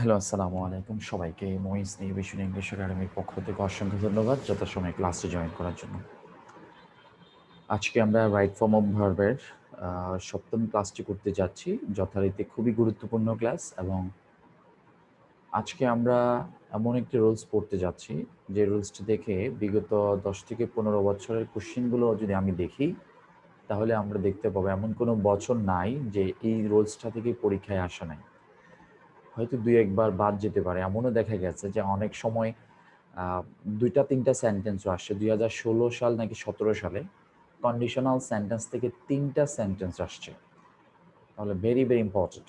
Hello, আসসালামু আলাইকুম সবাইকে। মহিস ইনোভেশন ইংলিশ একাডেমির পক্ষ থেকে অসংখ্য ধন্যবাদ যথাসময়ে ক্লাসে জয়েন করার জন্য। আজকে আমরা রাইট ফর্ম অফ ভার্বের ৭ম ক্লাসটি করতে যাচ্ছি। যথারীতি খুবই গুরুত্বপূর্ণ ক্লাস এবং আজকে আমরা এমন একটি রুলস পড়তে যাচ্ছি, যে রুলসটি দেখে বিগত ১০ থেকে ১৫ বছরের কোশ্চেনগুলো যদি আমি দেখি, তাহলে আমরা দেখতে পাবো এমন কোনো বছর নাই যে এই রুলসটা থেকে পরীক্ষায় আসে নাই। হয়তো ২-১ বার বাদ যেতে পারে। এমনও দেখা গেছে যে অনেক সময় ২টা-৩টা সেন্টেন্সও আসছে। ২০১৬ সাল নাকি ১৭ সালে কন্ডিশনাল সেন্টেন্স থেকে ৩টা সেন্টেন্স আসছে। তাহলে ভেরি, ভেরি ইম্পোর্টেন্ট।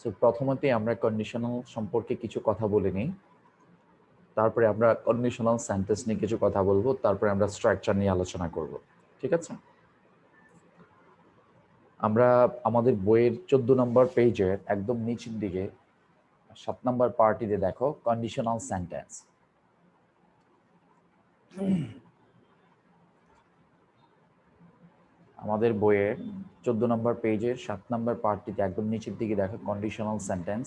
সো প্রথমতেই আমরা কন্ডিশনাল সম্পর্কে কিছু কথা বলে নিই। তারপরে আমরা কন্ডিশনাল সেন্টেন্স নিয়ে কিছু কথা বলবো। তারপরে আমরা স্ট্রাকচার নিয়ে আলোচনা করব। ঠিক আছে? আমরা আমাদের বইয়ের ১৪ নম্বর পেজের একদম নিচের দিকে ৭ নম্বর পার্টিতে দেখো কন্ডিশনাল সেন্টেন্স। আমাদের বইয়ের ১৪ নম্বর পেজের ৭ নম্বর পার্টটিতে একদম নিচের দিকে দেখো কন্ডিশনাল সেন্টেন্স।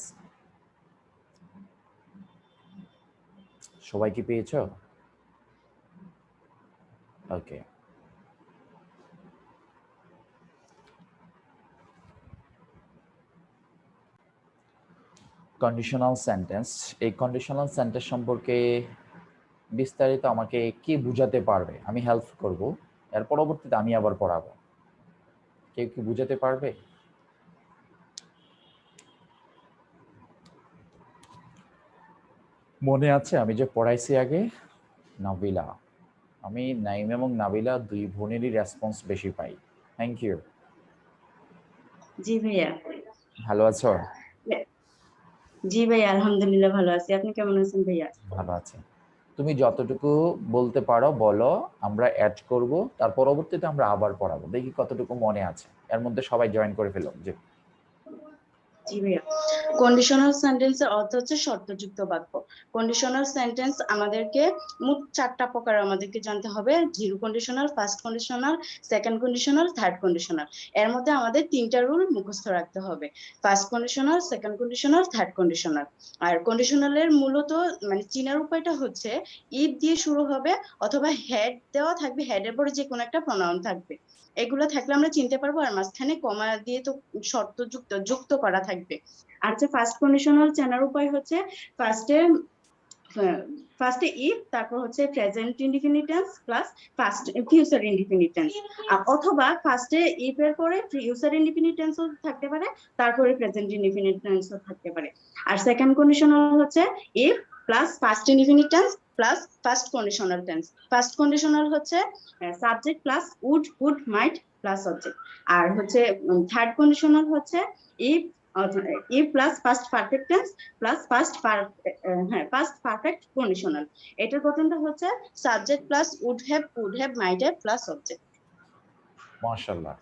সবাই কি পেয়েছ? ওকে। কন্ডিশনাল সেন্টেন্স, এই কন্ডিশনাল সেন্টেন্স সম্পর্কে বিস্তারিত আমাকে কে বুঝাতে পারবে? আমি হেল্প করব, এর পরবর্তীতে আমি আবার পড়াবো। কেউ কি বুঝাতে পারবে? মনে আছে আমি যে পড়াইছি আগে? নাবিলা। আমি নাইম এবং নাবিলা দুই বোনেরই রেসপন্স বেশি পাই। Thank you. জি ভাইয়া। ভালো আছো? জি ভাইয়া, আলহামদুলিল্লাহ ভালো আছি। আপনি কেমন আছেন ভাইয়া? ভালো আছি। তুমি যতটুকু বলতে পারো বলো, আমরা অ্যাড করব, তার পরবর্তীতে আমরা আবার পড়াবো। দেখি কতটুকু মনে আছে। এর মধ্যে সবাই জয়েন করে ফেলো। যে জি ভাইয়া। কন্ডিশনাল সেন্টেন্সের অর্থ হচ্ছে শর্তযুক্ত বাক্য। কন্ডিশনাল সেন্টেন্স আমাদেরকে মোট 4টা প্রকার আমাদেরকে জানতে হবে: zero conditional, first conditional, second conditional, third conditional. এর মধ্যে আমাদের 3টা রুল মুখস্থ রাখতে হবে: first conditional, second conditional, third conditional. আর কন্ডিশনালের মূলত মানে চিনার উপায়টা হচ্ছে ইফ দিয়ে শুরু হবে, অথবা হেড দেওয়া থাকবে, হেডের পরে যে কোনো একটা প্রনাউন থাকবে। এগুলো থাকলে আমরা চিনতে পারবো। আর মাঝখানে কমা দিয়ে তো শর্ত যুক্ত করা থাকবে। আর যে ফার্স্ট কন্ডিশনাল চেনার উপায় হচ্ছে ফার্স্টে ফার্স্টে ইফ, তারপর হচ্ছে present indefinite tense plus first future indefinite tense, অথবা ফার্স্টে ইফ এর পরে ফিউচার ইনডিফিনিট টেন্সও থাকতে পারে, তারপরে প্রেজেন্ট ইনডিফিনিট টেন্সও থাকতে পারে। আর সেকেন্ড কন্ডিশনাল হচ্ছে if plus first indefinite tense plus first conditional tense. First conditional হচ্ছে subject plus would might plus subject. আর হচ্ছে থার্ড কন্ডিশনাল হচ্ছে if if plus first perfect tense plus first perfect conditional. এটার গঠনটা হচ্ছে subject plus would have might have plus subject. মাশাআল্লাহ।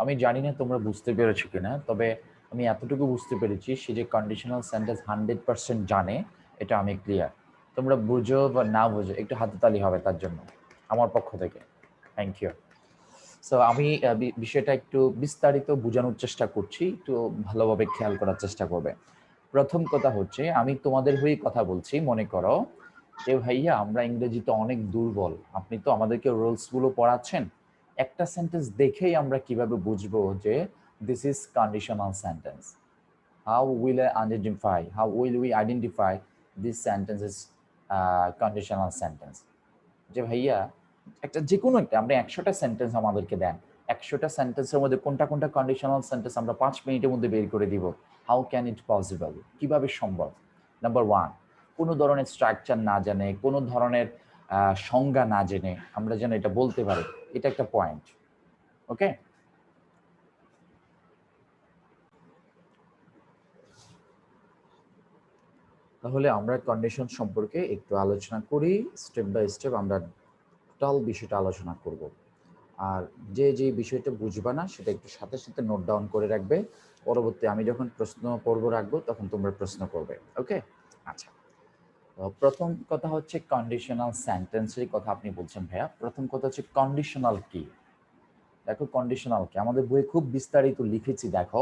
আমি জানি না তোমরা বুঝতে পেরেছো কিনা, তবে আমি এতটুকু বুঝতে পেরেছি, সে যে কন্ডিশনাল সেন্টেন্স 100% জানে, এটা আমি ক্লিয়ার। তোমরা বুঝো বা না বুঝো, একটু হাততালি হবে তার জন্য আমার পক্ষ থেকে। Thank you. সো আমি বিষয়টা একটু বিস্তারিত বোঝানোর চেষ্টা করছি, একটু ভালোভাবে খেয়াল করার চেষ্টা করবে। প্রথম কথা হচ্ছে, আমি তোমাদের হয়ে কথা বলছি। মনে করো যে ভাইয়া আমরা ইংরেজিতে অনেক দুর্বল, আপনি তো আমাদেরকে রুলসগুলো পড়াচ্ছেন, একটা সেন্টেন্স দেখেই আমরা কিভাবে বুঝবো যে this is conditional sentence? How will we identify this sentence is conditional sentence? যে ভাইয়া একটা যে কোনো একটা, আপনি ১০০টা সেন্টেন্স আমাদেরকে দেন, ১০০টা সেন্টেন্সের মধ্যে কোনটা কোনটা কন্ডিশনাল সেন্টেন্স আমরা ৫ মিনিটের মধ্যে বের করে দিব? How can it possible? কিভাবে সম্ভব? নাম্বার 1, কোনো ধরনের স্ট্রাকচার না জানে, কোনো ধরনের সংজ্ঞা না জেনে আমরা যেন এটা বলতে পারি, এটা একটা পয়েন্ট। ওকে? তাহলে আমরা কন্ডিশন সম্পর্কে একটু আলোচনা করি। স্টেপ বাই স্টেপ আমরা টোটাল বিষয়টা আলোচনা করব। আর যে বিষয়টা বুঝবা না সেটা একটু সাথে সাথে নোট ডাউন করে রাখবে। পরবর্তী আমি যখন প্রশ্ন পর্ব রাখবো তখন তোমরা প্রশ্ন করবে। ওকে? আচ্ছা। প্রথম কথা হচ্ছে কন্ডিশনাল সেন্টেন্সের কথা আপনি বলছেন ভাইয়া। প্রথম কথা হচ্ছে কন্ডিশনাল কি? দেখো কন্ডিশনাল কি? আমাদের বইয়ে খুব বিস্তারিত লিখেছি দেখো।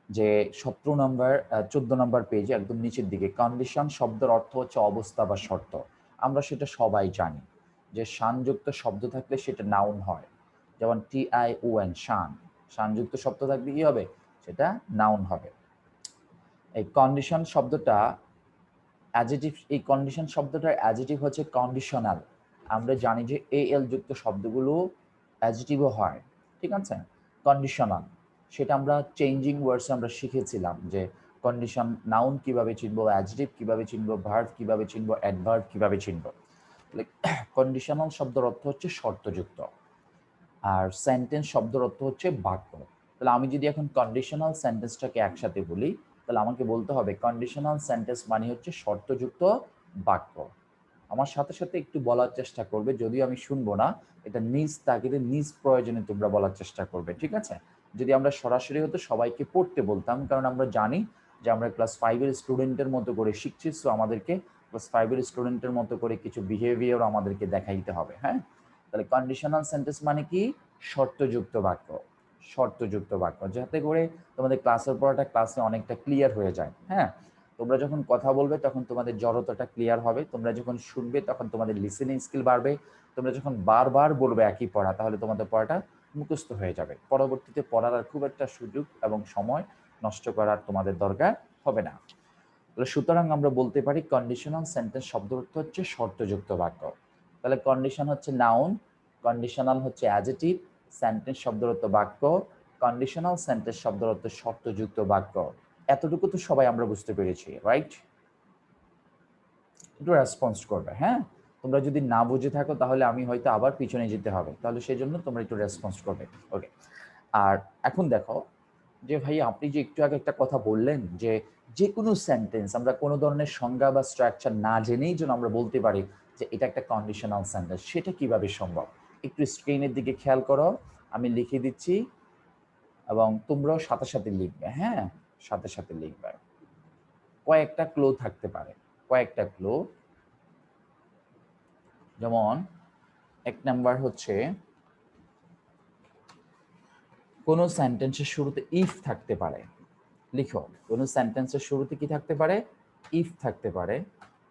যে 14 নম্বর পেজে একদম নিচের দিকে কন্ডিশন শব্দের অর্থ হচ্ছে অবস্থা বা শর্ত। আমরা সেটা সবাই জানি যে শানযুক্ত শব্দ থাকলে সেটা নাউন হয়, যেমন TION শান, শানযুক্ত শব্দ থাকলে কি হবে, সেটা নাউন হবে। এই কন্ডিশন শব্দটা অ্যাডজেটিভ, এই কন্ডিশন শব্দটার অ্যাডজেটিভ হচ্ছে কন্ডিশনাল। আমরা জানি যে AL যুক্ত শব্দগুলো অ্যাডজেটিভও হয়, ঠিক আছে, কন্ডিশনাল। সেটা আমরা চেঞ্জিং ওয়ার্ডসে আমরা শিখেছিলাম যে কন্ডিশন নাউন কিভাবে চিনবো, অ্যাডজেটিভ কিভাবে চিনবো, ভার্ব কিভাবে চিনবো, অ্যাডভার্ব কিভাবে চিনবো। কন্ডিশনাল শব্দের অর্থ হচ্ছে শর্তযুক্ত, আর সেন্টেন্স শব্দের অর্থ হচ্ছে বাক্য। তাহলে আমি যদি এখন কন্ডিশনাল সেন্টেন্সটাকে একসাথে বলি, তাহলে আমাকে বলতে হবে কন্ডিশনাল সেন্টেন্স মানে হচ্ছে শর্তযুক্ত বাক্য। আমার সাথে সাথে একটু বলার চেষ্টা করবে, যদিও আমি শুনবো না, এটা নিজ তাগিদে নিজ প্রয়োজনে তোমরা বলার চেষ্টা করবে, ঠিক আছে। যদি আমরা সরাসরি হতো সবাইকে পড়তে বলতাম, কারণ আমরা জানি যে আমরা ক্লাস 5-এর স্টুডেন্টের মতো করে শিখছি, সো আমাদেরকে ক্লাস 5-এর স্টুডেন্টের মতো করে কিছু বিহেভিয়ার আমাদেরকে দেখাইতে হবে। হ্যাঁ, তাহলে কন্ডিশনাল সেন্টেন্স মানে কি, শর্তযুক্ত বাক্য। শর্তযুক্ত বাক্য, যাতে করে তোমাদের ক্লাসের পড়াটা ক্লাসে অনেকটা ক্লিয়ার হয়ে যায়। হ্যাঁ, তোমরা যখন কথা বলবে তখন তোমাদের জড়তাটা ক্লিয়ার হবে, তোমরা যখন শুনবে তখন তোমাদের লিসেনিং স্কিল বাড়বে, তোমরা যখন বারবার বলবে একই পড়া তাহলে তোমাদের পড়াটা মুখস্থ হয়ে যাবে, পরবর্তীতে পড়ার আর খুব একটা সুযোগ এবং সময় নষ্ট করার তোমাদের দরকার হবে না। তাহলে সুতরাং আমরা বলতে পারি কন্ডিশনাল সেন্টেন্স শব্দ অর্থ হচ্ছে শর্তযুক্ত বাক্য। তাহলে কন্ডিশন হচ্ছে নাউন, কন্ডিশনাল হচ্ছে অ্যাডজেটিভ, সেন্টেন্স শব্দের অর্থ বাক্য, কন্ডিশনাল সেন্টেন্স শব্দের অর্থ শর্তযুক্ত বাক্য। এতটুকু তো সবাই আমরা বুঝতে পেরেছি, রাইট? একটু রেসপন্স করবে, হ্যাঁ। তোমরা যদি না বুঝে থাকো তাহলে আমি হয়তো আবার পিছনে যেতে হবে, তাহলে সেই জন্য তোমরা একটু রেসপন্স করবে, ওকে। আর এখন দেখো যে ভাই আপনি যে একটু আগে একটা কথা বললেন যে যে কোনো সেন্টেন্স আমরা কোনো ধরনের সংজ্ঞা বা স্ট্রাকচার না জেনেই যেন আমরা বলতে পারি যে এটা একটা কন্ডিশনাল সেন্টেন্স, সেটা কিভাবে সম্ভব? একটু স্ক্রিনের দিকে খেয়াল করো, আমি লিখে দিচ্ছি এবং তোমরাও সাথে সাথে লিখবে, হ্যাঁ, সাথে সাথে লিখবে। কয়েকটা ক্লু থাকতে পারে, কয়েকটা ক্লু। যেমন এক নাম্বার হচ্ছে কোনো সেন্টেন্সের শুরুতে ইফ থাকতে পারে। লিখো, কোনো সেন্টেন্সের শুরুতে কি থাকতে পারে, ইফ থাকতে পারে।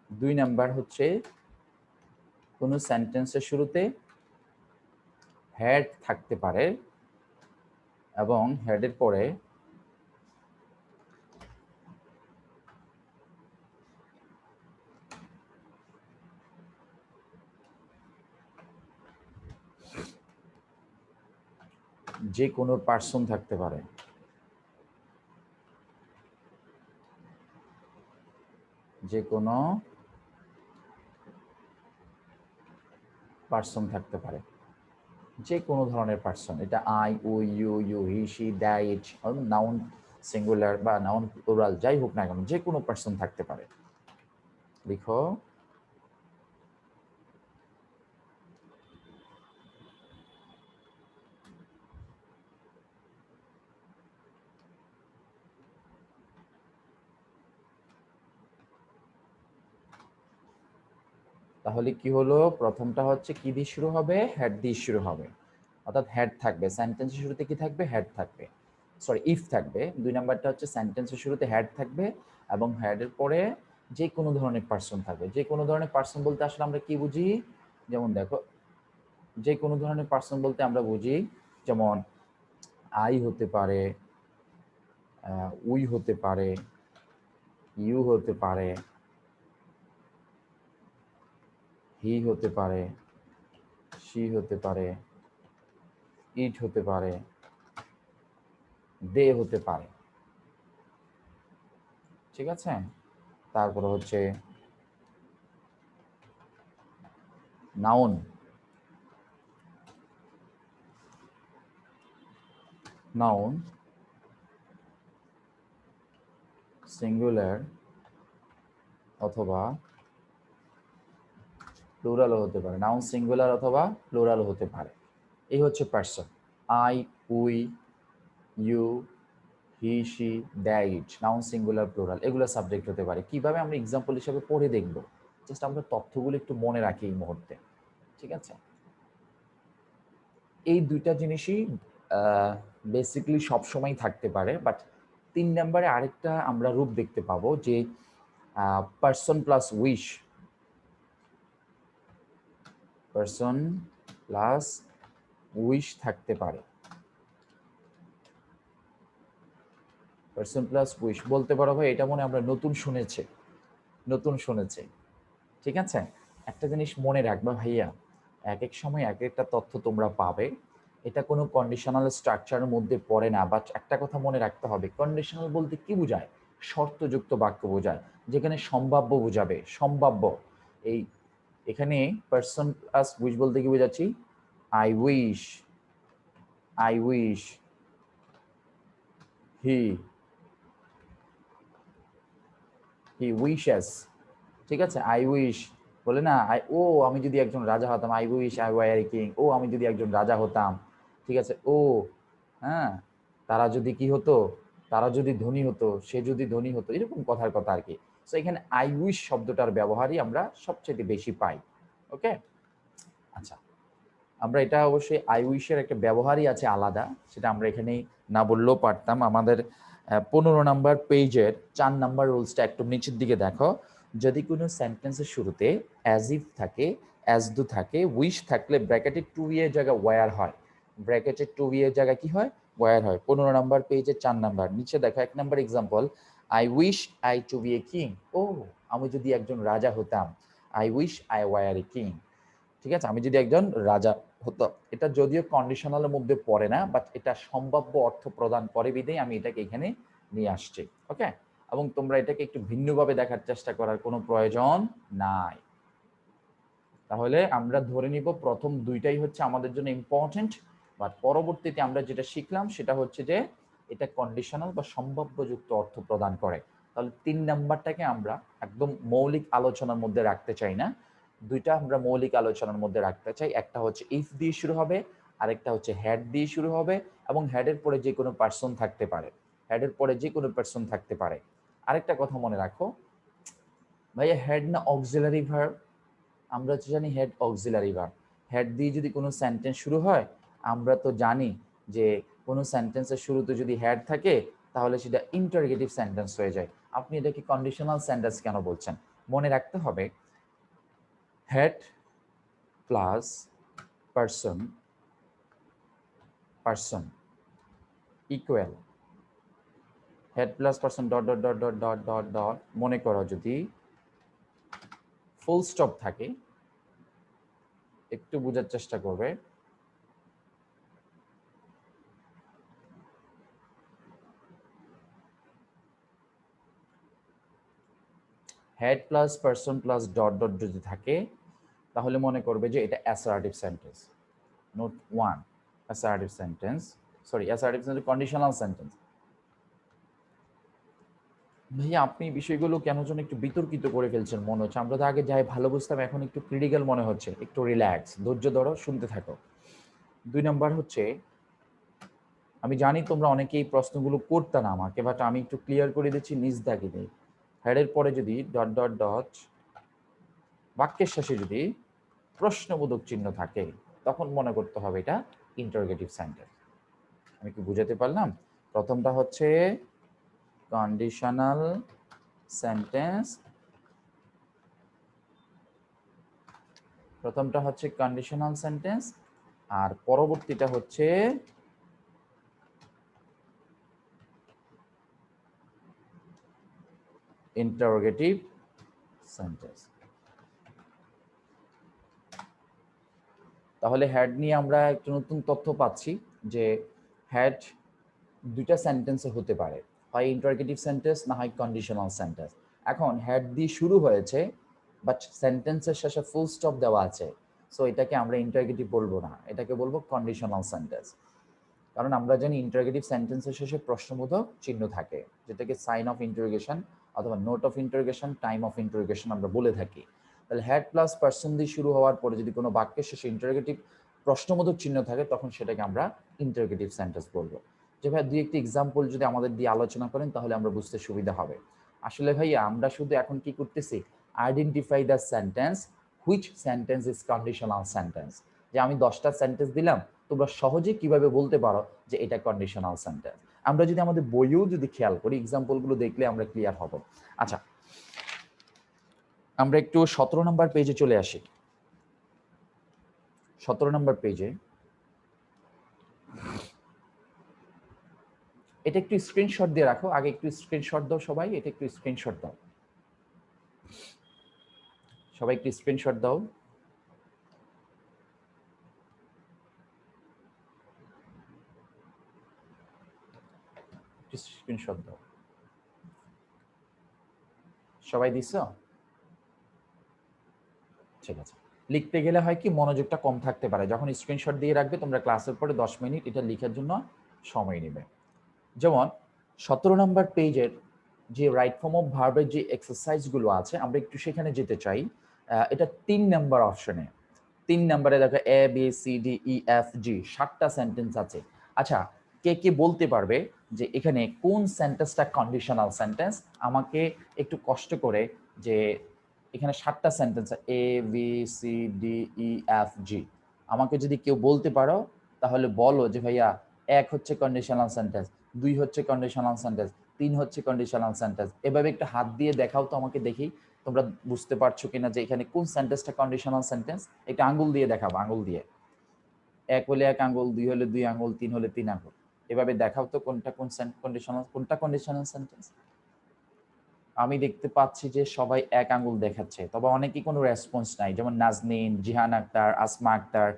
2 নাম্বার হচ্ছে কোনো সেন্টেন্সের শুরুতে হ্যাড থাকতে পারে এবং হ্যাডের পরে যে কোনো পার্সন থাকতে পারে। যে কোনো পার্সন থাকতে পারে, যে কোনো ধরনের পার্সন, এটা I, we, you, he, she, that, it, noun singular বা নাউন প্লুরাল যাই হোক না কেন, যে কোনো পার্সন থাকতে পারে। লিখো। তাহলে কি হলো, প্রথমটা হচ্ছে কি দিয়ে শুরু হবে, হেড দিয়ে শুরু হবে, অর্থাৎ হেড থাকবে, সেন্টেন্সের শুরুতে কি থাকবে, হেড থাকবে, সরি ইফ থাকবে। 2 নাম্বারটা হচ্ছে সেন্টেন্সের শুরুতে হেড থাকবে এবং হেডের পরে যে কোনো ধরনের পার্সন থাকবে। যে কোনো ধরনের পার্সন বলতে আসলে আমরা কি বুঝি, যেমন দেখো, যে কোনো ধরনের পার্সন বলতে আমরা বুঝি যেমন আই হতে পারে, উই হতে পারে, ইউ হতে পারে, হি হতে পারে, শি হতে পারে, ইট হতে পারে, দে হতে পারে, ঠিক আছে। তারপরে হচ্ছে নাউন, নাউন সিঙ্গুলার অথবা প্লুরালও হতে পারে, নাউন সিঙ্গুলার অথবা প্লুরালও হতে পারে। এই হচ্ছে person, I, we, you, he, she, that, noun singular plural, এগুলো সাবজেক্ট হতে পারে। কিভাবে আমরা এক্সাম্পল হিসেবে পড়ে দেখব, জাস্ট আমরা তথ্যগুলো একটু মনে রাখি এই মুহূর্তে, ঠিক আছে। এই দুইটা জিনিসই বেসিক্যালি সবসময় থাকতে পারে, বাট 3 নম্বরে আরেকটা আমরা রূপ দেখতে পাবো যে person plus wish, person plus wish থাকতে পারে। পারসন প্লাস উইশ বলতে পারো ভাই এটা মনে আমরা নতুন শুনেছে, ঠিক আছে। একটা জিনিস মনে রাখবা ভাইয়া, এক এক সময় এক একটা তথ্য তোমরা পাবে, এটা কোনো কন্ডিশনাল স্ট্রাকচারের মধ্যে পড়ে না। বাট একটা কথা মনে রাখতে হবে, কন্ডিশনাল বলতে কি বোঝায়? শর্তযুক্ত বাক্য বোঝায়, যেখানে সম্ভাব্য বোঝাবে, সম্ভাব্য। এই এখানে পারসন প্লাস উইশ বলতে কি বোঝাচ্ছি? I wish, I wish he, he wishes, ঠিক আছে। আই উইশ বলে না, ও আমি যদি একজন রাজা হতাম, I wish I were king, ও আমি যদি একজন রাজা হতাম, ঠিক আছে। ও হ্যাঁ, তারা যদি কি হতো, তারা যদি ধনী হতো, সে যদি ধনী হতো, এরকম কথার কথা আর কি। তো এখানে আই উইশ শব্দটার ব্যবহারই আমরা সবচেয়ে বেশি পাই। ওকে, আচ্ছা, আমরা এটা অবশ্যই আই উইশের একটা ব্যবহারই আছে আলাদা, সেটা আমরা এখানে না বললেও পারতাম। আমাদের 15 নম্বর পেজের 4 নম্বর রুলসটা একটু নিচের দিকে দেখো। যদি কোনো সেন্টেন্সের শুরুতে অ্যাজ ইফ থাকে, অ্যাজ ডু থাকে, উইশ থাকলে ব্র্যাকেটে টু এর জায়গায় ওয়্যার হয়, ব্র্যাকেটে টু এর জায়গায় কি হয়? ওয়্যার হয়। 15 নম্বর পেজের 4 নম্বর নিচে দেখো 1 নম্বর example, I wish I to be a king. ও আমি যদি একজন রাজা হতাম, I wish I were a king, ঠিক আছে, আমি যদি একজন রাজা হতো। এটা যদিও কন্ডিশনালের মধ্যে পড়ে না, বাট এটা সম্ভাব্য অর্থ প্রদান করে বিধেই আমি এটাকে এখানে নিয়ে আসছি। ওকে, এবং তোমরা এটাকে একটু ভিন্নভাবে দেখার চেষ্টা করার কোনো প্রয়োজন নাই। তাহলে আমরা ধরে নিব প্রথম দুইটাই হচ্ছে আমাদের জন্য ইম্পর্টেন্ট, বাট পরবর্তীতে আমরা যেটা শিখলাম সেটা হচ্ছে যে এটা কন্ডিশনাল বা সম্ভাব্যযুক্ত অর্থ প্রদান করে। তাহলে 3 নাম্বারটাকে আমরা একদম মৌলিক আলোচনার মধ্যে রাখতে চাই না, দুইটা আমরা মৌলিক আলোচনার মধ্যে রাখতে চাই। একটা হচ্ছে ইফ দিয়ে শুরু হবে, আরেকটা হচ্ছে হ্যাড দিয়ে শুরু হবে, এবং হ্যাডের পরে যে কোনো পার্সন থাকতে পারে, হ্যাডের পরে যে কোনো পার্সন থাকতে পারে। আরেকটা কথা মনে রাখো ভাইয়া, হ্যাড না অক্সিলারি ভার্ব? আমরা তো জানি হেড অক্সিলারি ভার্ব। হেড দিয়ে যদি কোনো সেন্টেন্স শুরু হয়, আমরা তো জানি যে কোনো সেন্টেন্সের শুরুতে যদি হেড থাকে তাহলে সেটা ইন্টারগেটিভ সেন্টেন্স হয়ে যায়। আপনি এটাকে কন্ডিশনাল সেন্টেন্স কেন বলছেন? মনে রাখতে হবে had plus person, person equal had plus person dot dot dot dot dot dot dot. মনে করো যদি ফুল স্টপ থাকে, একটু বোঝার চেষ্টা করবে, had plus person plus dot dot যদি থাকে তাহলে মনে করবে যে এটা assertive sentence. Note 1, assertive sentence, sorry assertive sentence conditional sentence. ভাইয়া আপনি বিষয়গুলো কেন যেন একটু বিতর্কিত করে ফেলছেন মনে হচ্ছে। আমরা তো আগে যাই ভালো বুঝতাম, এখন একটু ক্রিটিক্যাল মনে হচ্ছে। একটু রিল্যাক্স, ধৈর্য ধরো, শুনতে থাকো। 2 নাম্বার হচ্ছে, আমি জানি তোমরা অনেকেই প্রশ্নগুলো করতে না আমাকে, বাট আমি একটু ক্লিয়ার করে দিচ্ছি নিজ দাগিদে। হেডের পরে যদি ডট ডট ডট, বাক্যের শেষে যদি প্রশ্নবোধক চিহ্ন থাকে, তখন মনে করতে হবে এটা ইন্টারোগেটিভ সেন্টেন্স। আমি কি বুঝাতে পারলাম? প্রথমটা হচ্ছে কন্ডিশনাল সেন্টেন্স, প্রথমটা হচ্ছে কন্ডিশনাল সেন্টেন্স, আর পরবর্তীটা হচ্ছে ইন্টারোগেটিভ সেন্টেন্স। তাহলে হ্যাড নিয়ে আমরা একটু নতুন তথ্য পাচ্ছি যে হ্যাড দুইটা সেন্টেন্সে হতে পারে, হয় ইন্টারোগেটিভ সেন্টেন্স না হয় কন্ডিশনাল সেন্টেন্স। এখন হ্যাড দিয়ে শুরু হয়েছে, বাট সেন্টেন্সের শেষে ফুল স্টপ দেওয়া আছে, সো এটাকে আমরা ইন্টারোগেটিভ বলবো না, এটাকে বলবো কন্ডিশনাল সেন্টেন্স। কারণ আমরা জানি ইন্টারোগেটিভ সেন্টেন্সের শেষে প্রশ্নবোধক চিহ্ন থাকে, যেটাকে সাইন অফ ইন্টারোগেশন অথবা note of interrogation, time of interrogation আমরা বলে থাকি। তাহলে হ্যাড প্লাস পার্সন দিয়ে শুরু হওয়ার পরে যদি কোনো বাক্যের শেষে ইন্টারোগেটিভ প্রশ্নবোধক চিহ্ন থাকে, তখন সেটাকে আমরা ইন্টারোগেটিভ সেন্টেন্স বলবো। যে ভাই দুই একটি এক্সাম্পল যদি আমাদের দিয়ে আলোচনা করেন তাহলে আমরা বুঝতে সুবিধা হবে। আসলে ভাইয়া আমরা শুধু এখন কি করতেছি, identify the sentence which sentence is conditional sentence. যে আমি 10টা সেন্টেন্স দিলাম, তোমরা সহজে কিভাবে বলতে পারো যে এটা কন্ডিশনাল সেন্টেন্স। আমরা যদি আমাদের বইও যদি খেয়াল করি, এক্সাম্পলগুলো দেখলে আমরা ক্লিয়ার হব। আচ্ছা, আমরা একটু 17 নম্বর পেজে চলে আসি। 17 নম্বর পেজে এটা একটু স্ক্রিনশট দিয়ে রাখো, আগে একটু স্ক্রিনশট দাও সবাই, এটা একটু স্ক্রিনশট দাও, সবাই একটু স্ক্রিনশট দাও। স্ক্রিনশট দাও, সবাই দিছো? ঠিক আছে। লিখতে গেলে হয় কি মনোযোগটা কম থাকতে পারে, যখন স্ক্রিনশট দিয়ে রাখবে তোমরা ক্লাসের পরে 10 মিনিট এটা লেখার জন্য সময় নেবে। যেমন 17 নম্বর পেজের যে রাইট ফর্ম অফ ভার্বের যে এক্সারসাইজগুলো আছে আমরা একটু সেখানে যেতে চাই। এটা 3 নাম্বার অপশনে, 3 নাম্বারে দেখো A B C D E F G 7টা সেন্টেন্স আছে। আচ্ছা, কে কে বলতে পারবে যে এখানে কোন সেন্টেন্সটা কন্ডিশনাল সেন্টেন্স? আমাকে একটু কষ্ট করে, যে এখানে 7টা sentence A B C D E F G, আমাকে যদি কেউ বলতে পারো তাহলে বলো যে ভাইয়া 1 হচ্ছে কন্ডিশনাল সেন্টেন্স, 2 হচ্ছে কন্ডিশনাল সেন্টেন্স, 3 হচ্ছে কন্ডিশনাল সেন্টেন্স। এভাবে একটু হাত দিয়ে দেখাও তো আমাকে, দেখি তোমরা বুঝতে পারছো কিনা যে এখানে কোন সেন্টেন্সটা কন্ডিশনাল সেন্টেন্স। একটা আঙ্গুল দিয়ে দেখাবো, আঙ্গুল দিয়ে, 1 হলে 1 আঙ্গুল, 2 হলে 2 আঙ্গুল, 3 হলে 3 আঙ্গুল। এভাবে দেখাও তো কোনটা কোন কন্ডিশনাল, কোনটা কন্ডিশনাল সেন্টেন্স। আমি দেখতে পাচ্ছি যে সবাই 1 আঙ্গুল দেখাচ্ছে, তবে অনেকেই কোনো রেসপন্স নাই, যেমন নাজনীন, জিহান আক্তার, আসমা আক্তার,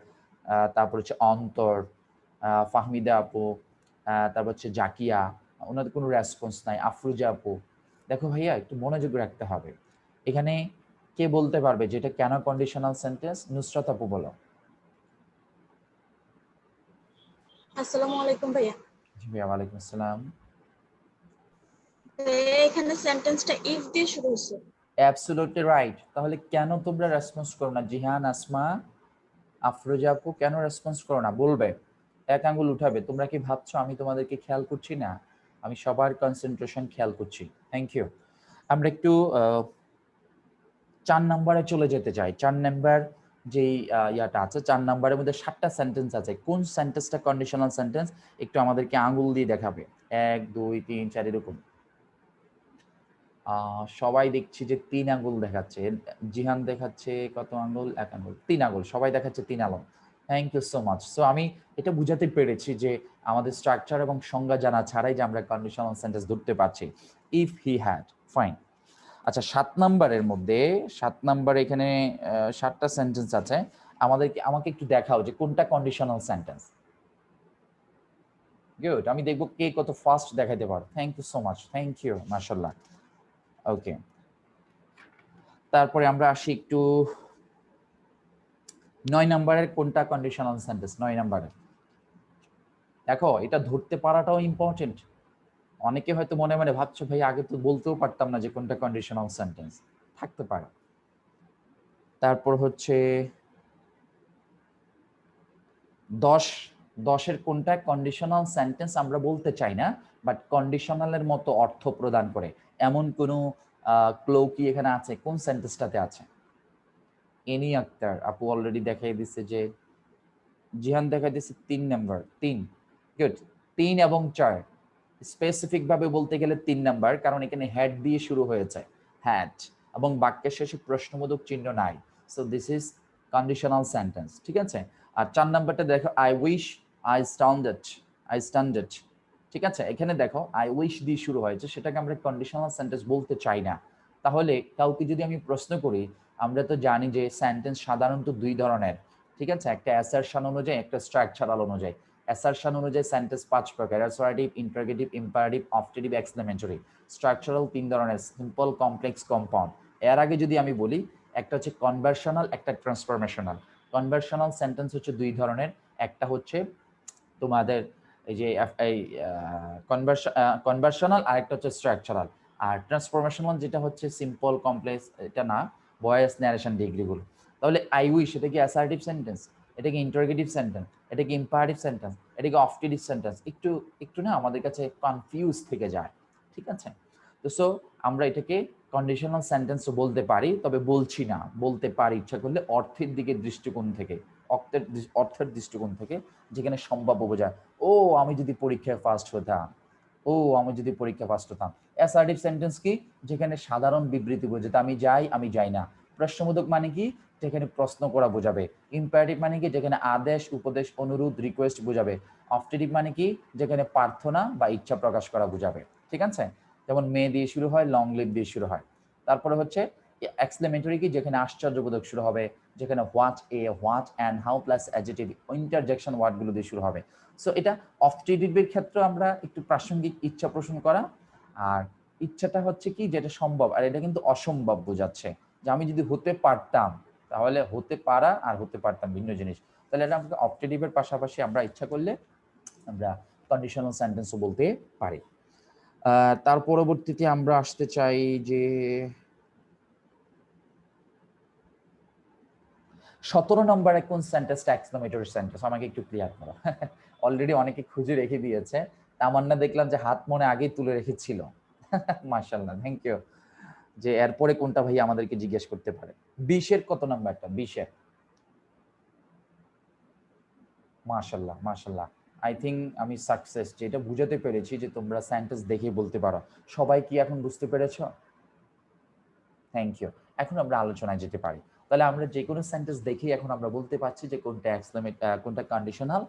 তারপর হচ্ছে অন্তর, ফাহমিদা আপু, তারপর হচ্ছে জাকিয়া, ওনাদের কোনো রেসপন্স নাই, আফরুজা আপু। দেখো ভাইয়া একটু মনোযোগ রাখতে হবে এখানে। কে বলতে পারবে যে এটা কেন কন্ডিশনাল সেন্টেন্স? নুসরাত আপু বলো। আসসালামু আলাইকুম ভাইয়া। জি ভাইয়া, ওয়ালাইকুম আসসালাম। এখানে সেন্টেন্সটা ইফ দিয়ে শুরু হচ্ছে। Absolutely right. তাহলে কেন তোমরা রেসপন্স করো না? জিহান, আসমা, আফরোজা আপু কেন রেসপন্স করো না? বলবে, 1 আঙ্গুল উঠাবে। তোমরা কি ভাবছো আমি তোমাদেরকে খেয়াল করছি না? আমি সবার কনসেন্ট্রেশন খেয়াল করছি। Thank you. আমরা একটু 4 নম্বরে চলে যেতে চাই। 4 নাম্বার যেই ইয়াটা আছে, 4 নাম্বারের মধ্যে 7টা সেন্টেন্স আছে। কোন সেন্টেন্সটা কন্ডিশনাল সেন্টেন্স একটু আমাদেরকে আঙ্গুল দিয়ে দেখাবে। 1 2 3 4 এরকম। সবাই দেখছি যে 3 আঙ্গুল দেখাচ্ছে। জিহান দেখাচ্ছে কত আঙ্গুল? 1 আঙ্গুল, 3 আঙ্গুল। সবাই দেখাচ্ছে 3 আঙ্গুল। Thank you so much. So আমি এটা বুঝাতে পেরেছি যে আমাদের স্ট্রাকচার এবং সংজ্ঞা জানা ছাড়াই যে আমরা কন্ডিশনাল সেন্টেন্স ধরতে পারছি। If he had, fine. আচ্ছা, 7 নাম্বারের মধ্যে 7 নাম্বারে এখানে 7টা সেন্টেন্স আছে। আমাকে একটু দেখাও যে কোনটা কন্ডিশনাল সেন্টেন্স। গুড। আমি দেখব কে কত ফাস্ট দেখাইতে পারো। Thank you so much, thank you, মাশাআল্লাহ। ওকে, তারপরে আমরা আসি একটু 9 নাম্বারের কোনটা কন্ডিশনাল সেন্টেন্স। 9 নাম্বারে দেখো, এটা ধরতে পারাটাও ইম্পর্টেন্ট। অনেকে হয়তো মনে মনে ভাবছো ভাই আগে তো বলতেও পারতাম না যে কোনটা কন্ডিশনাল সেন্টেন্স। থাকতে পারে। তারপর হচ্ছে 10 কোনটা কন্ডিশনাল সেন্টেন্স আমরা বলতে চাই না, বাট কন্ডিশনালের মতো অর্থ প্রদান করে এমন কোনো ক্লো কি এখানে আছে? কোন সেন্টেন্সটাতে আছে? এনি আক্তার আপু অলরেডি দেখাই দিচ্ছে, যে জিহান দেখাই দিচ্ছে 3 নাম্বার। 3, গুড। 3 এবং 4 স্পেসিফিক ভাবে বলতে গেলে 3 নাম্বার, কারণ এখানে হ্যাড দিয়ে শুরু হয়েছে, হ্যাড, এবং বাক্যের শেষে প্রশ্নবোধক চিহ্ন নাই। So this is conditional sentence, ঠিক আছে। আর 4 নাম্বারটা দেখো, আই উইশ আই স্ট্যান্ডার্ড, ঠিক আছে। এখানে দেখো আই উইশ দিয়ে শুরু হয়েছে, সেটাকে আমরা কন্ডিশনাল সেন্টেন্স বলতে চাই না। তাহলে কাউকে যদি আমি প্রশ্ন করি, আমরা তো জানি যে সেন্টেন্স সাধারণত 2 ধরনের, ঠিক আছে, একটা অ্যাসারশন অনুযায়ী, একটা স্ট্রাকচারাল অনুযায়ী। অ্যাসারশন অনুযায়ী সেন্টেন্স 5 প্রকার: assertive, interrogative, imperative, objective, exclamatory. Structural 3 ধরনের: সিম্পল, কমপ্লেক্স, কম্পাউন্ড। এর আগে যদি আমি বলি, একটা হচ্ছে কনভার্সনাল, একটা ট্রান্সফরমেশনাল। কনভার্সনাল সেন্টেন্স হচ্ছে 2 ধরনের, একটা হচ্ছে তোমাদের এই যে এই কনভার্সনাল, আর একটা হচ্ছে স্ট্রাকচারাল। আর ট্রান্সফরমেশনাল যেটা হচ্ছে সিম্পল, কমপ্লেক্স, এটা না, ভয়েস, ন্যারেশন, ডিগ্রিগুলো। তাহলে আই উইশ এটা কি অ্যাসার্টিভ সেন্টেন্স? এটা কি ইন্টারোগেটিভ সেন্টেন্স? এটা কি ইম্পারেটিভ সেন্টেন্স? এটা কি অবজেক্টিভ সেন্টেন্স? একটু একটু না আমাদের কাছে কনফিউজ থেকে যায়, ঠিক আছে। তো সো আমরা এটাকে কন্ডিশনাল সেন্টেন্সও বলতে পারি, তবে বলছি না, বলতে পারি ইচ্ছা করলে অর্থের দিকে দৃষ্টিকোণ থেকে, অর্থের দৃষ্টিকোণ থেকে, যেখানে সম্ভাব্য বোঝায়। ও আমি যদি পরীক্ষায় ফার্স্ট হতাম, ও আমি যদি পরীক্ষা পাস হতাম। অ্যাসার্টিভ সেন্টেন্স কি? যেখানে সাধারণ বিবৃতি বোঝাতে আমি যাই, আমি যাই না। প্রশ্নবোধক মানে কি? যেখানে প্রশ্ন করা বোঝাবে। ইম্পারেটিভ মানে কি? যেখানে আদেশ, উপদেশ, অনুরোধ, রিকোয়েস্ট বোঝাবে। অপটেটিভ মানে কি? যেখানে প্রার্থনা বা ইচ্ছা প্রকাশ করা বোঝাবে। ঠিক আছে? যেমন মে দিয়ে শুরু হয়, লং লিভ দিয়ে শুরু হয়। তারপরে হচ্ছে এক্সক্লেমেটরি কি? যেখানে আশ্চর্যবোধক শুরু হবে, যেখানে what a, what and, how plus adjective, interjection ওয়ার্ডগুলো দিয়ে শুরু হবে। সো এটা অপটেটিভের ক্ষেত্রে আমরা একটু প্রাসঙ্গিক ইচ্ছা পোষণ করা, আর ইচ্ছাটা হচ্ছে কি যেটা সম্ভব, আর এটা কিন্তু অসম্ভব বোঝাচ্ছে যে আমি যদি হতে পারতাম, তাহলে হতে পারা আর হতে পারতাম ভিন্ন জিনিস। তাহলে এটা আমাকে অপটেটিভের পাশাপাশি আমরা ইচ্ছা করলে আমরা কন্ডিশনাল সেন্টেন্সও বলতে পারি। তার পরবর্তীতে আমরা আসতে চাই যে 17 নম্বরে কোন সেন্টেন্সটা এক্সক্লেমেটরি সেন্টেন্স, আমাকে একটু ক্লিয়ার করো। অলরেডি অনেকে খুঁজে রেখে দিয়েছে, তামান্না দেখলাম যে হাত মনে আগেই তুলে রেখেছিল। মাশাআল্লাহ, থ্যাংক ইউ। যে এরপরে কোনটা ভাই আমাদেরকে জিজ্ঞেস করতে পারে। 20-এর কত নাম্বারটা? 20-এর। মাশাআল্লাহ, মাশাআল্লাহ। আই থিংক আমি সাকসেস, যেটা বুঝাতে পেরেছি যে তোমরা সেন্টেন্স দেখে বলতে পারো। সবাই কি এখন বুঝতে পেরেছো? Thank you. এখন আমরা আলোচনায় যেতে পারি। তাহলে আমরা যে কোনো সেন্টেন্স দেখেই এখন আমরা বলতে পারছি যে কোনটা কোনটা কন্ডিশনাল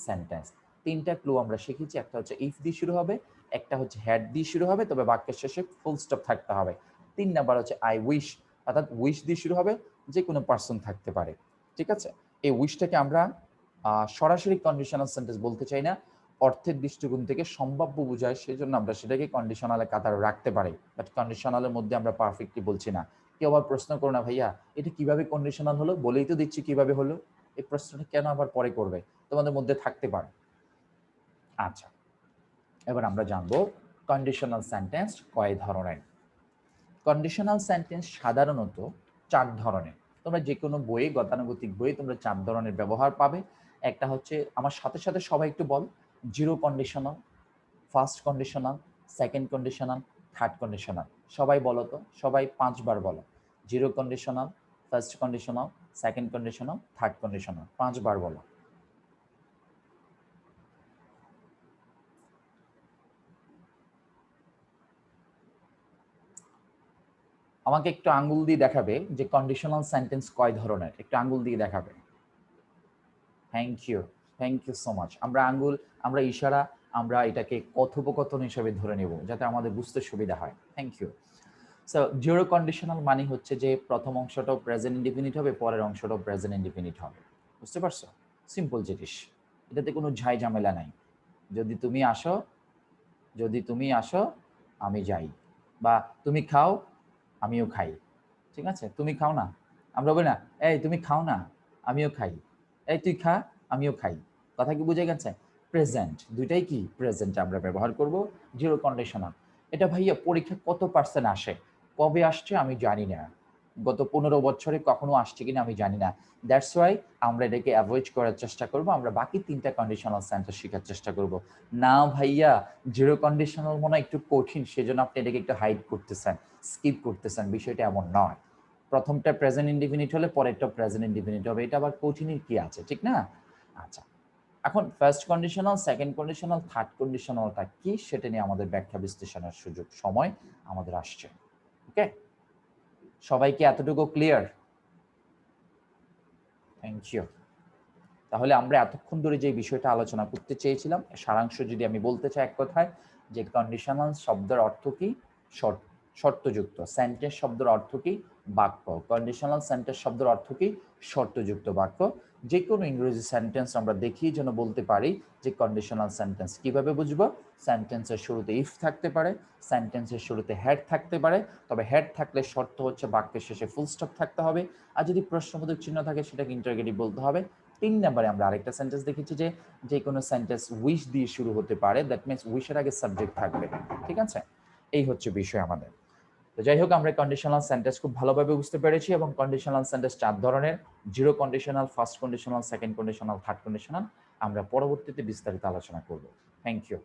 সেন্টেন্স। 3টা ক্লু আমরা শিখেছি। একটা হচ্ছে ইফ দিয়ে শুরু হবে, একটা হচ্ছে হ্যাড দিয়ে শুরু হবে, তবে বাক্যের শেষে ফুল স্টপ থাকতে হবে। 3 নাম্বার হচ্ছে আই উইশ, অর্থাৎ উইশ দিয়ে শুরু হবে, যে কোনো পার্সন থাকতে পারে। ঠিক আছে? এই উইশটাকে আমরা সরাসরি কন্ডিশনাল সেন্টেন্স বলতে চাই না, অর্থের দৃষ্টিকোণ থেকে সম্ভাব্য বোঝায়, সেজন্য আমরা সেটাকে কন্ডিশনালে কাতারে রাখতে পারি, বাট কন্ডিশনালের মধ্যে আমরা পারফেক্টলি বলছি না। কেউ আবার প্রশ্ন করো না, ভাইয়া এটা কিভাবে কন্ডিশনাল হলো? বলেই তো দিচ্ছি কিভাবে হলো, এই প্রশ্নটা কেন আবার পরে করবে? তোমাদের মধ্যে থাকতে পারে। আচ্ছা, এবার আমরা জানবো কন্ডিশনাল সেন্টেন্স কয় ধরনের। কন্ডিশনাল সেন্টেন্স সাধারণত 4 ধরনের। তোমরা যে কোনো বইয়ে, গতানুগতিক বইয়ে তোমরা 4 ধরনের ব্যবহার পাবে। একটা হচ্ছে, আমার সাথে সাথে সবাই একটু বল, zero conditional, first conditional, second conditional, third conditional. সবাই বলো তো, সবাই 5 বার বলো। Zero conditional, first conditional, second conditional, third conditional, 5 বার বলো। আমাকে একটু আঙ্গুল দিয়ে দেখাবে যে কন্ডিশনাল সেন্টেন্স কয় ধরনের, একটু আঙ্গুল দিয়ে দেখাবে। Thank you, thank you so much. আমরা আঙ্গুল, আমরা ইশারা, আমরা এটাকে কথোপকথন হিসেবে ধরে নেব যাতে আমাদের বুঝতে সুবিধা হয়। Thank you. So zero conditional মানে হচ্ছে যে প্রথম অংশটাও প্রেজেন্ট ইনডিফিনিট হবে, পরের অংশটাও প্রেজেন্ট ইনডিফিনিট হবে। বুঝতে পারছো? সিম্পল জিনিস, এটাতে কোনো ঝাই ঝামেলা নাই। যদি তুমি আসো, যদি তুমি আসো আমি যাই, বা তুমি খাও আমিও খাই। ঠিক আছে? তুমি খাও না, আমরা বলি না এই তুমি খাও না আমিও খাই, এই তুই খা আমিও খাই। কথা কি বুঝে গেছে? প্রেজেন্ট, দুইটাই কি প্রেজেন্ট আমরা ব্যবহার করব। জিরো কন্ডিশনাল, এটা ভাইয়া পরীক্ষা কত পার্সেন্ট আসে, কবে আসছে আমি জানি না, গত 15 বছরে কখনো আসছে কিনা আমি জানি না। দ্যাটস ওয়াই আমরা এটাকে অ্যাভয়েড করার চেষ্টা করব, আমরা বাকি 3টা কন্ডিশনাল সেন্টেন্স শেখার চেষ্টা করব। না ভাইয়া জিরো কন্ডিশনাল মনে হয় একটু কঠিন, সেজন্য আপনি এটাকে একটু হাইড করতেছেন, স্কিপ করতেছেন, বিষয়টা এমন নয়। প্রথমটা প্রেজেন্ট ইনডিফিনিট হলে পরেরটা প্রেজেন্ট ইনডিফিনিট হবে, এটা আবার কঠিনের কি আছে, ঠিক না? আচ্ছা, এখন first conditional, second conditional, third কন্ডিশনালটা কি সেটা নিয়ে আমাদের ব্যাখ্যা বিশ্লেষণের সুযোগ সময় আমাদের আসছে। ওকে, সবাইকে এতটুকু ক্লিয়ার? Thank you. তাহলে আমরা এতক্ষণ ধরে যে বিষয়টা আলোচনা করতে চেয়েছিলাম, সারাংশ যদি আমি বলতে চাই এক কথায়, যে কন্ডিশনাল শব্দের অর্থ কি? শর্তযুক্ত। সেন্টেন্স শব্দের অর্থ কি? বাক্য। কন্ডিশনাল সেন্টেন্স শব্দের অর্থ কি? শর্তযুক্ত বাক্য। যে কোনো ইংরেজি সেন্টেন্স আমরা দেখিয়ে যেন বলতে পারি যে কন্ডিশনাল সেন্টেন্স। কিভাবে বুঝবো? সেন্টেন্সের শুরুতে ইফ থাকতে পারে, সেন্টেন্সের শুরুতে হ্যাড থাকতে পারে, তবে হ্যাড থাকলে শর্ত হচ্ছে বাক্যের শেষে ফুল স্টপ থাকতে হবে, আর যদি প্রশ্নবোধক চিহ্ন থাকে সেটাকে ইন্টারোগেটিভ বলতে হবে। 3 নম্বরে আমরা আরেকটা সেন্টেন্স দেখেছি যে যে কোনো সেন্টেন্স উইশ দিয়ে শুরু হতে পারে, দ্যাট মিনস উইশের আগে সাবজেক্ট থাকবে। ঠিক আছে? এই হচ্ছে বিষয় আমাদের। তো যাই হোক, আমরা কন্ডিশনাল সেন্টেন্স খুব ভালোভাবে বুঝতে পেরেছি, এবং কন্ডিশনাল সেন্টেন্স 4 ধরনের, zero conditional, first conditional, second conditional, third conditional. আমরা পরবর্তীতে বিস্তারিত আলোচনা করব। Thank you.